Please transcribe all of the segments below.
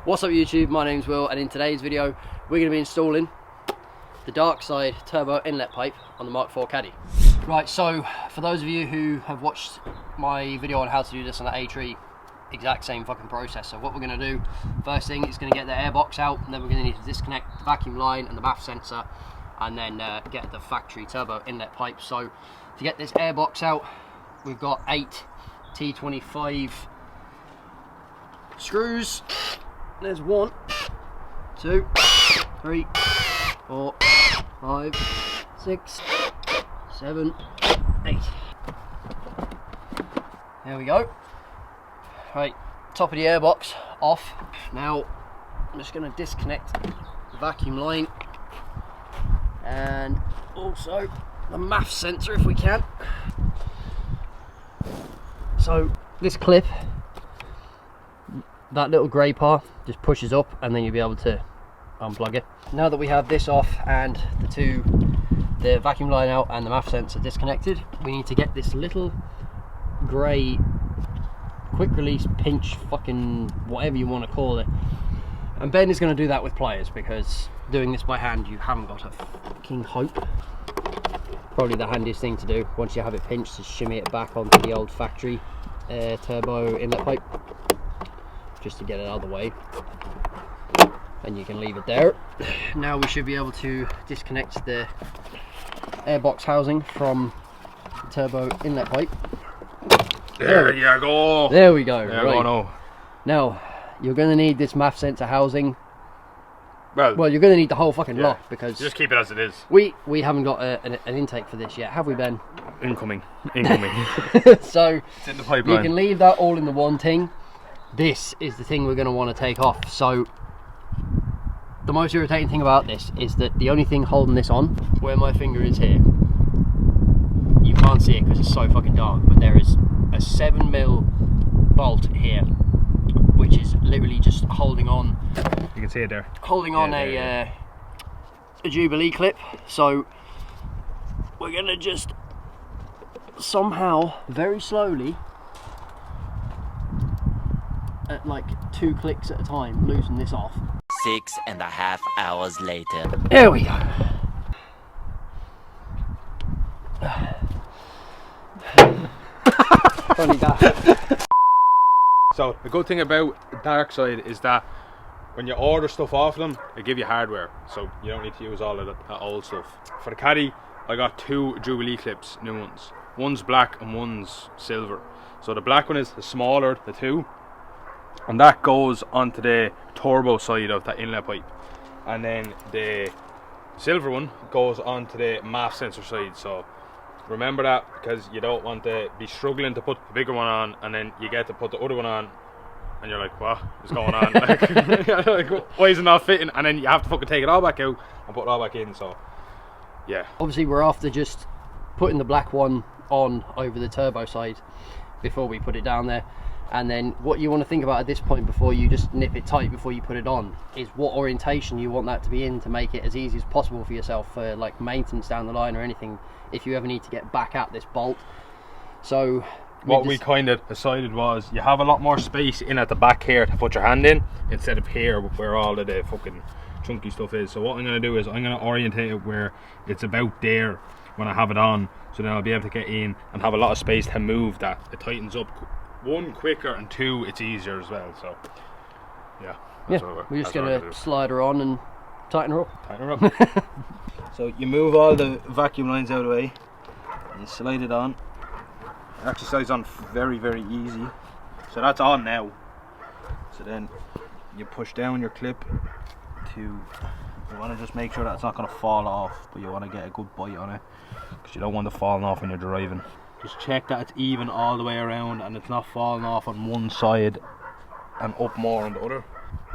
What's up YouTube, my name's Will, and in today's video we're going to be installing the Darkside Turbo Inlet Pipe on the Mk4 Caddy. Right, so for those of you who have watched my video on how to do this on the A-Tree, exact same fucking process. So what we're going to do, first thing is going to get the airbox out, and then we're going to need to disconnect the vacuum line and the MAF sensor, and then get the factory turbo inlet pipe. So to get this airbox out, we've got 8 T25 screws. There's 1, 2, 3, 4, 5, 6, 7, 8. There we go. Right, top of the airbox off. Now I'm just going to disconnect the vacuum line and also the MAF sensor if we can. So this clip, that little grey part just pushes up and then you'll be able to unplug it. Now that we have this off and the vacuum line out and the MAF sensor disconnected, we need to get this little grey quick release pinch fucking whatever you want to call it, and Ben is going to do that with pliers, because doing this by hand you haven't got a fucking hope. Probably the handiest thing to do once you have it pinched is shimmy it back onto the old factory turbo inlet pipe, just to get it out of the way, and you can leave it there. Now we should be able to disconnect the airbox housing from the turbo inlet pipe. There you go. There we go. There right. you go. Now you're going to need this MAF sensor housing. Well, You're going to need the whole fucking lot, because just keep it as it is. we haven't got an intake for this yet, have we, Ben? Incoming. So It's in the pipeline. you can leave that all in the one thing. This is the thing we're going to want to take off. So the most irritating thing about this is that the only thing holding this on, where my finger is here, you can't see it because it's so fucking dark, but there is a 7mm bolt here, which is literally just holding on. You can see it there. Holding on a Jubilee clip. So we're gonna just somehow, very slowly, at like 2 clicks at a time, loosen this off. 6.5 hours later. There we go. Funny that. So the good thing about Darkside is that when you order stuff off them, they give you hardware, so you don't need to use all of that old stuff. For the Caddy, I got 2 Jubilee clips, new ones. One's black and one's silver. So the black one is the smaller, the 2, and that goes onto the turbo side of that inlet pipe, and then the silver one goes onto the MAF sensor side. So remember that, because you don't want to be struggling to put the bigger one on, and then you get to put the other one on and you're like, what is going on? like, why is it not fitting? And then you have to fucking take it all back out and put it all back in. So yeah, Obviously we're after just putting the black one on over the turbo side before we put it down there. And then what you want to think about at this point, before you just nip it tight before you put it on, is what orientation you want that to be in, to make it as easy as possible for yourself for like maintenance down the line or anything, if you ever need to get back at this bolt. So what we kind of decided was, you have a lot more space in at the back here to put your hand in, instead of here where all of the fucking chunky stuff is. So what I'm going to do is I'm going to orientate it where it's about there when I have it on, so then I'll be able to get in and have a lot of space to move that. It tightens up, 1, quicker, and 2, it's easier as well. So yeah, we're just going to slide her on and tighten her up. Tighten her up. So you move all the vacuum lines out of the way, and you slide it on. It actually slides on very, very easy. So that's on now. So then you push down your clip to, you want to just make sure that it's not going to fall off, but you want to get a good bite on it, because you don't want it falling off when you're driving. Just check that it's even all the way around and it's not falling off on one side and up more on the other.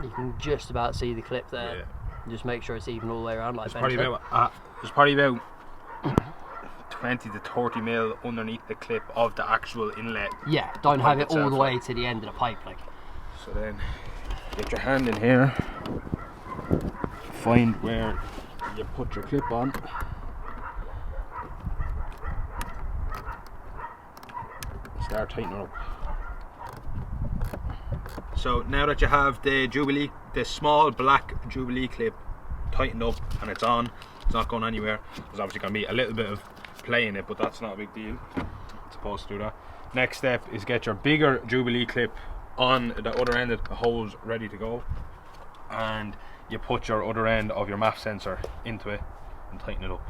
You can just about see the clip there. Yeah. Just make sure it's even all the way around, like There's probably about 20 to 30 mil underneath the clip of the actual inlet. Yeah, don't have it all itself, the way to the end of the pipe, like. So then get your hand in here, find where you put your clip on, start tightening her up. So now that you have the small black Jubilee clip tightened up and it's on, it's not going anywhere. There's obviously going to be a little bit of play in it, but that's not a big deal. It's supposed to do that. Next step is get your bigger Jubilee clip on the other end of the hose ready to go, and you put your other end of your MAF sensor into it and tighten it up.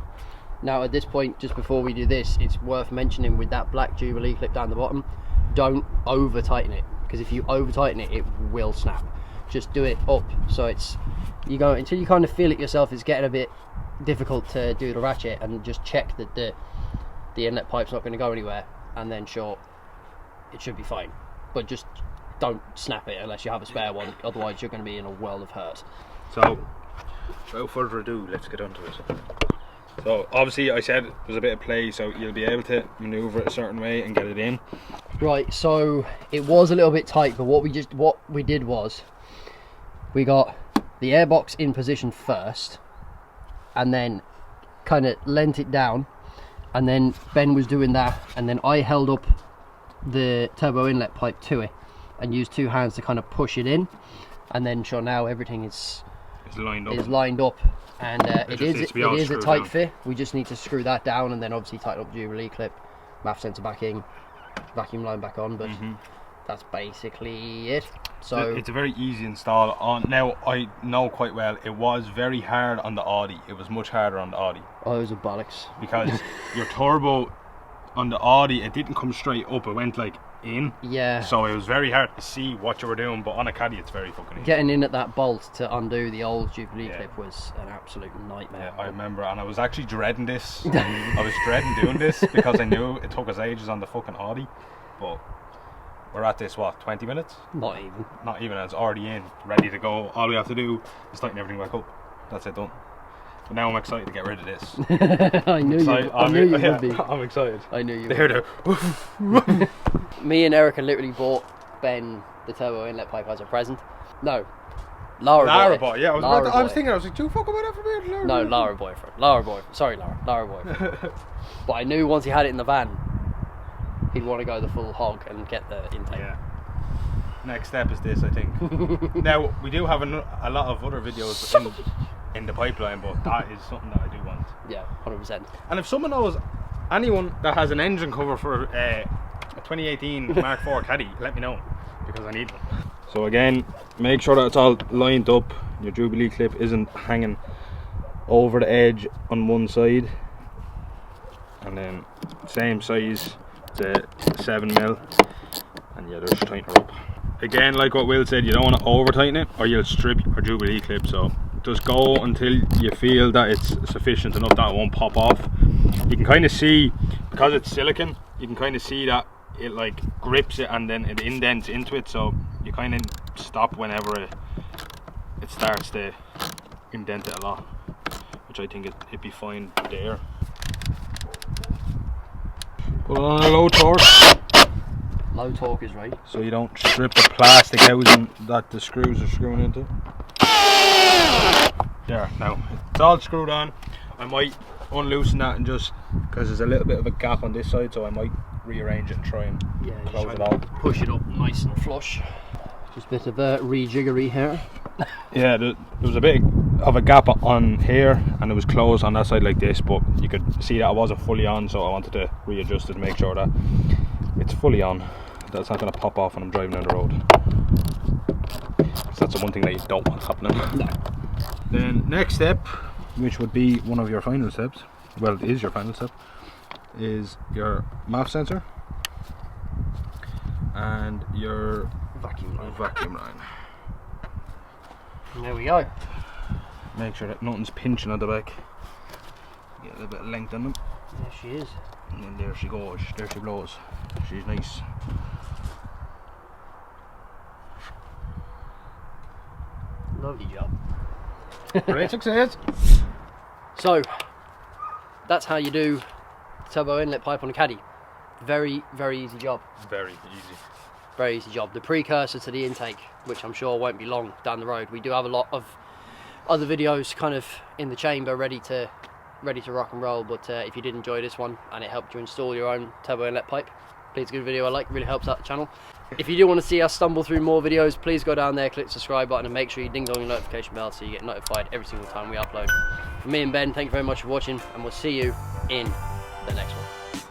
Now at this point, just before we do this, it's worth mentioning with that black Jubilee clip down the bottom, don't over tighten it, because if you over tighten it, it will snap. Just do it up, so it's, you go until you kind of feel it yourself. It's getting a bit difficult to do the ratchet, and just check that the inlet pipe's not going to go anywhere, and then sure, it should be fine. But just don't snap it unless you have a spare one, otherwise you're going to be in a world of hurt. So without further ado, let's get onto it. So obviously I said there's a bit of play, so you'll be able to maneuver it a certain way and get it in. Right, so it was a little bit tight, but what we did was we got the airbox in position first, and then kind of lent it down, and then Ben was doing that, and then I held up the turbo inlet pipe to it and used two hands to kind of push it in, and then sure, now everything is lined up, and it is a tight fit. We just need to screw that down, and then obviously tighten up the Jubilee clip, MAF sensor backing, vacuum line back on, but that's basically it. So it's a very easy install. Now I know quite well it was very hard on the Audi. It was much harder on the Audi. Oh, it was a bollocks. Because your turbo on the Audi, it didn't come straight up, it went like in. Yeah. So it was very hard to see what you were doing, but on a Caddy it's very fucking easy. Getting in at that bolt to undo the old Jubilee clip was an absolute nightmare. Yeah, I remember, and I was actually dreading this. I was dreading doing this because I knew it took us ages on the fucking Audi. But we're at this, what, 20 minutes? Not even. Not even, it's already in, ready to go. All we have to do is tighten everything back up. That's it, done. But now I'm excited to get rid of this. I knew you would be. I'm excited. I knew you would. There. Me and Erica literally bought Ben the turbo inlet pipe as a present. No, Lara bought it. Yeah, I was thinking, do you fuck about that for me? No, Lara boyfriend. Sorry, Lara boyfriend. But I knew once he had it in the van, he'd want to go the full hog and get the intake. Yeah. Next step is this, I think. Now, we do have a lot of other videos in the pipeline, but that is something that I do want. Yeah, 100%. And if someone knows anyone that has an engine cover for a 2018 Mk4 Caddy, let me know, because I need one. So again, make sure that it's all lined up. Your Jubilee clip isn't hanging over the edge on one side, and then same size to 7mm, and yeah, just tighten her up. Again, like what Will said, you don't want to over tighten it or you'll strip your Jubilee clip, so just go until you feel that it's sufficient enough that it won't pop off. You can kind of see, because it's silicone, you can kind of see that it like grips it and then it indents into it, so you kind of stop whenever it starts to indent it a lot, which I think it'd be fine there. Put it on a low torque. Low torque is right. So you don't strip the plastic housing that the screws are screwing into. There, now it's all screwed on. I might unloosen that and just, because there's a little bit of a gap on this side, so I might rearrange it and try and close it all. Push it up nice and flush. Just a bit of a rejiggery here. Yeah, there was a bit of a gap on here and it was closed on that side like this, but you could see that it wasn't fully on, so I wanted to readjust it to make sure that it's fully on, that it's not going to pop off when I'm driving down the road. So that's the one thing that you don't want happening. No. Then next step, which would be one of your final steps, well it is your final step, is your MAF sensor and your vacuum line. And there we go. Make sure that nothing's pinching on the back. Get a little bit of length on them. There she is. And then there she goes, there she blows. She's nice. Lovely job. Great success. So, that's how you do turbo inlet pipe on a Caddy. Very, very easy job. Very easy. Very easy job. The precursor to the intake, which I'm sure won't be long down the road. We do have a lot of other videos kind of in the chamber ready to rock and roll, but if you did enjoy this one and it helped you install your own turbo inlet pipe, please give the video a like, it really helps out the channel. If you do want to see us stumble through more videos, please go down there, click the subscribe button, and make sure you ding dong your notification bell so you get notified every single time we upload. From me and Ben, thank you very much for watching, and we'll see you in the next one.